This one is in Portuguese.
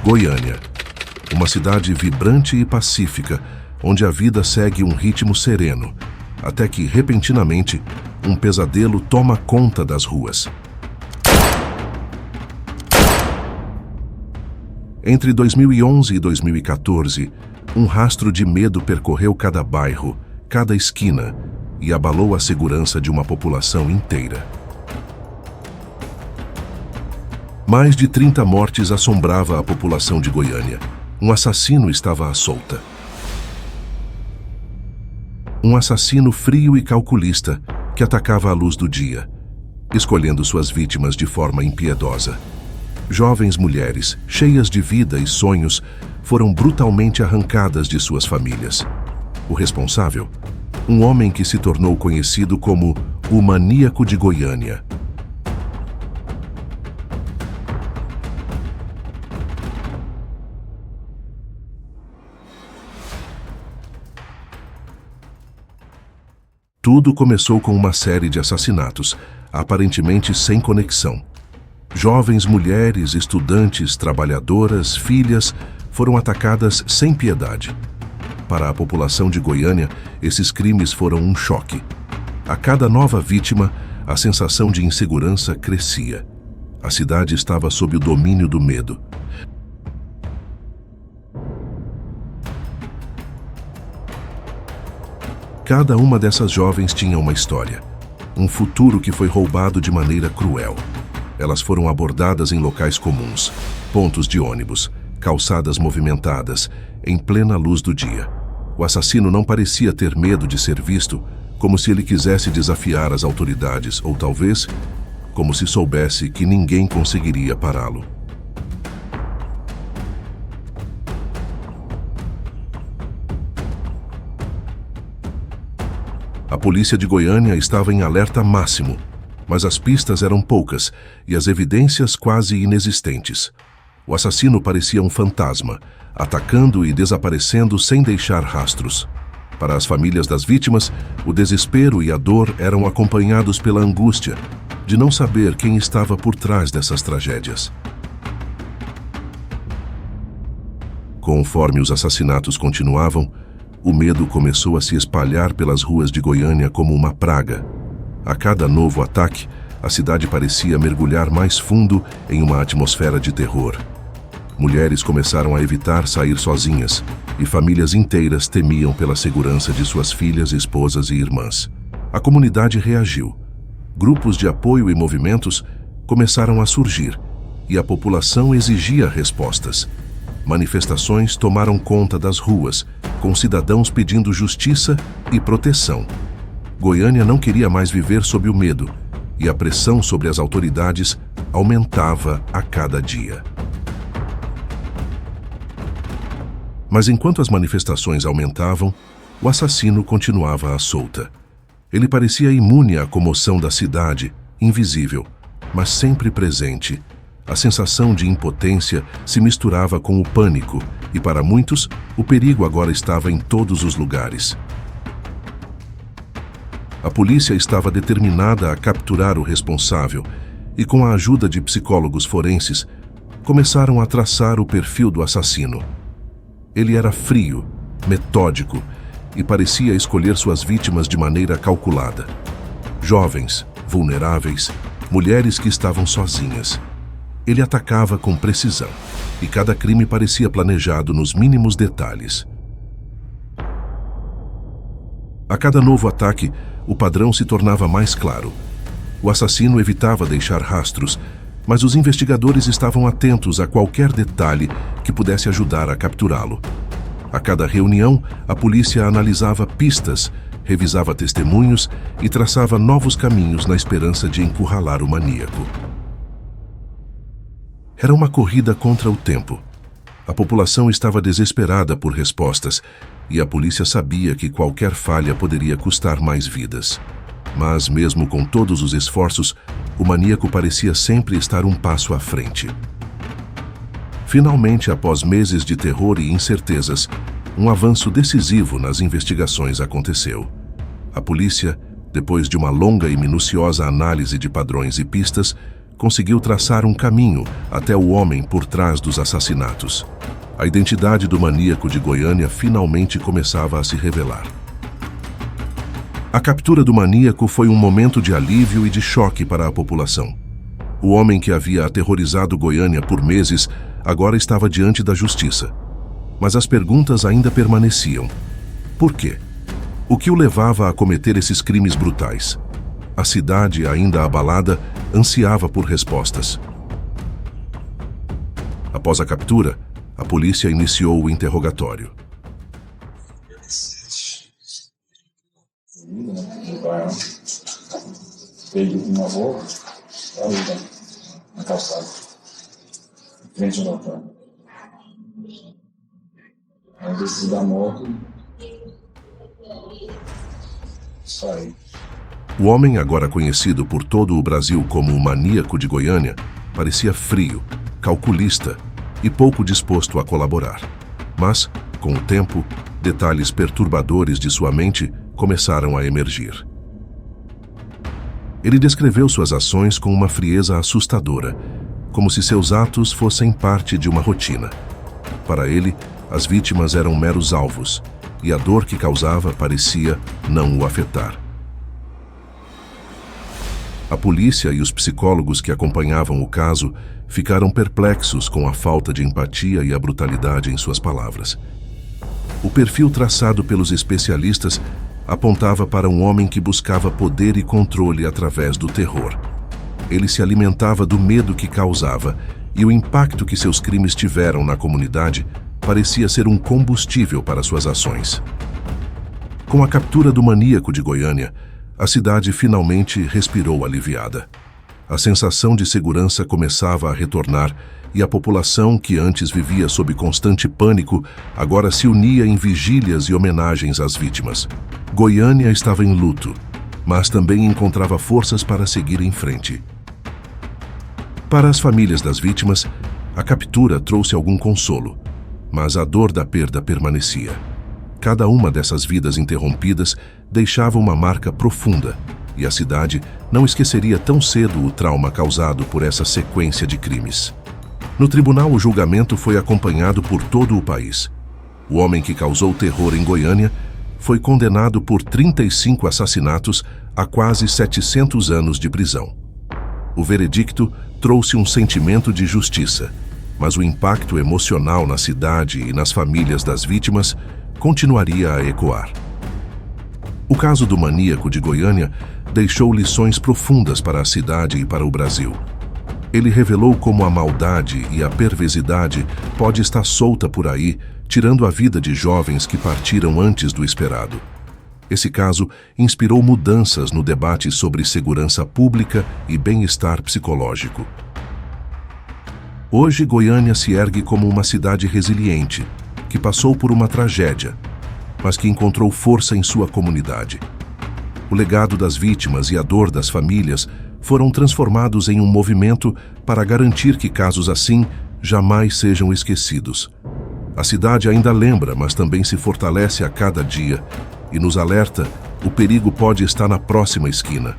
Goiânia, uma cidade vibrante e pacífica, onde a vida segue um ritmo sereno, até que, repentinamente, um pesadelo toma conta das ruas. Entre 2011 e 2014, um rastro de medo percorreu cada bairro, cada esquina, e abalou a segurança de uma população inteira. Mais de 30 mortes assombrava a população de Goiânia. Um assassino estava à solta. Um assassino frio e calculista que atacava à luz do dia, escolhendo suas vítimas de forma impiedosa. Jovens mulheres, cheias de vida e sonhos, foram brutalmente arrancadas de suas famílias. O responsável? Um homem que se tornou conhecido como o Maníaco de Goiânia. Tudo começou com uma série de assassinatos, aparentemente sem conexão. Jovens mulheres, estudantes, trabalhadoras, filhas foram atacadas sem piedade. Para a população de Goiânia, esses crimes foram um choque. A cada nova vítima, a sensação de insegurança crescia. A cidade estava sob o domínio do medo. Cada uma dessas jovens tinha uma história, um futuro que foi roubado de maneira cruel. Elas foram abordadas em locais comuns, pontos de ônibus, calçadas movimentadas, em plena luz do dia. O assassino não parecia ter medo de ser visto, como se ele quisesse desafiar as autoridades, ou talvez, como se soubesse que ninguém conseguiria pará-lo. A polícia de Goiânia estava em alerta máximo, mas as pistas eram poucas e as evidências quase inexistentes. O assassino parecia um fantasma, atacando e desaparecendo sem deixar rastros. Para as famílias das vítimas, o desespero e a dor eram acompanhados pela angústia de não saber quem estava por trás dessas tragédias. Conforme os assassinatos continuavam, o medo começou a se espalhar pelas ruas de Goiânia como uma praga. A cada novo ataque, a cidade parecia mergulhar mais fundo em uma atmosfera de terror. Mulheres começaram a evitar sair sozinhas, e famílias inteiras temiam pela segurança de suas filhas, esposas e irmãs. A comunidade reagiu. Grupos de apoio e movimentos começaram a surgir, e a população exigia respostas. Manifestações tomaram conta das ruas, com cidadãos pedindo justiça e proteção. Goiânia não queria mais viver sob o medo, e a pressão sobre as autoridades aumentava a cada dia. Mas enquanto as manifestações aumentavam, o assassino continuava à solta. Ele parecia imune à comoção da cidade, invisível, mas sempre presente. A sensação de impotência se misturava com o pânico, e para muitos, o perigo agora estava em todos os lugares. A polícia estava determinada a capturar o responsável, e com a ajuda de psicólogos forenses, começaram a traçar o perfil do assassino. Ele era frio, metódico, e parecia escolher suas vítimas de maneira calculada. Jovens, vulneráveis, mulheres que estavam sozinhas. Ele atacava com precisão, e cada crime parecia planejado nos mínimos detalhes. A cada novo ataque, o padrão se tornava mais claro. O assassino evitava deixar rastros, mas os investigadores estavam atentos a qualquer detalhe que pudesse ajudar a capturá-lo. A cada reunião, a polícia analisava pistas, revisava testemunhos e traçava novos caminhos na esperança de encurralar o maníaco. Era uma corrida contra o tempo. A população estava desesperada por respostas e a polícia sabia que qualquer falha poderia custar mais vidas. Mas, mesmo com todos os esforços, o maníaco parecia sempre estar um passo à frente. Finalmente, após meses de terror e incertezas, um avanço decisivo nas investigações aconteceu. A polícia, depois de uma longa e minuciosa análise de padrões e pistas, conseguiu traçar um caminho até o homem por trás dos assassinatos. A identidade do maníaco de Goiânia finalmente começava a se revelar. A captura do maníaco foi um momento de alívio e de choque para a população. O homem que havia aterrorizado Goiânia por meses agora estava diante da justiça. Mas as perguntas ainda permaneciam. Por quê? O que o levava a cometer esses crimes brutais? A cidade, ainda abalada, ansiava por respostas. Após a captura, a polícia iniciou o interrogatório. Peguei uma boca, na calçada, frente ao notário. Aí desci da moto, saí. O homem, agora conhecido por todo o Brasil como o maníaco de Goiânia, parecia frio, calculista e pouco disposto a colaborar. Mas, com o tempo, detalhes perturbadores de sua mente começaram a emergir. Ele descreveu suas ações com uma frieza assustadora, como se seus atos fossem parte de uma rotina. Para ele, as vítimas eram meros alvos, e a dor que causava parecia não o afetar. A polícia e os psicólogos que acompanhavam o caso ficaram perplexos com a falta de empatia e a brutalidade em suas palavras. O perfil traçado pelos especialistas apontava para um homem que buscava poder e controle através do terror. Ele se alimentava do medo que causava, e o impacto que seus crimes tiveram na comunidade parecia ser um combustível para suas ações. Com a captura do maníaco de Goiânia, a cidade finalmente respirou aliviada. A sensação de segurança começava a retornar e a população, que antes vivia sob constante pânico, agora se unia em vigílias e homenagens às vítimas. Goiânia estava em luto, mas também encontrava forças para seguir em frente. Para as famílias das vítimas, a captura trouxe algum consolo, mas a dor da perda permanecia. Cada uma dessas vidas interrompidas deixava uma marca profunda, e a cidade não esqueceria tão cedo o trauma causado por essa sequência de crimes. No tribunal, o julgamento foi acompanhado por todo o país. O homem que causou terror em Goiânia foi condenado por 35 assassinatos a quase 700 anos de prisão. O veredicto trouxe um sentimento de justiça, mas o impacto emocional na cidade e nas famílias das vítimas continuaria a ecoar. O caso do maníaco de Goiânia deixou lições profundas para a cidade e para o Brasil. Ele revelou como a maldade e a perversidade pode estar solta por aí, tirando a vida de jovens que partiram antes do esperado. Esse caso inspirou mudanças no debate sobre segurança pública e bem-estar psicológico. Hoje, Goiânia se ergue como uma cidade resiliente, que passou por uma tragédia, mas que encontrou força em sua comunidade. O legado das vítimas e a dor das famílias foram transformados em um movimento para garantir que casos assim jamais sejam esquecidos. A cidade ainda lembra, mas também se fortalece a cada dia e nos alerta: o perigo pode estar na próxima esquina.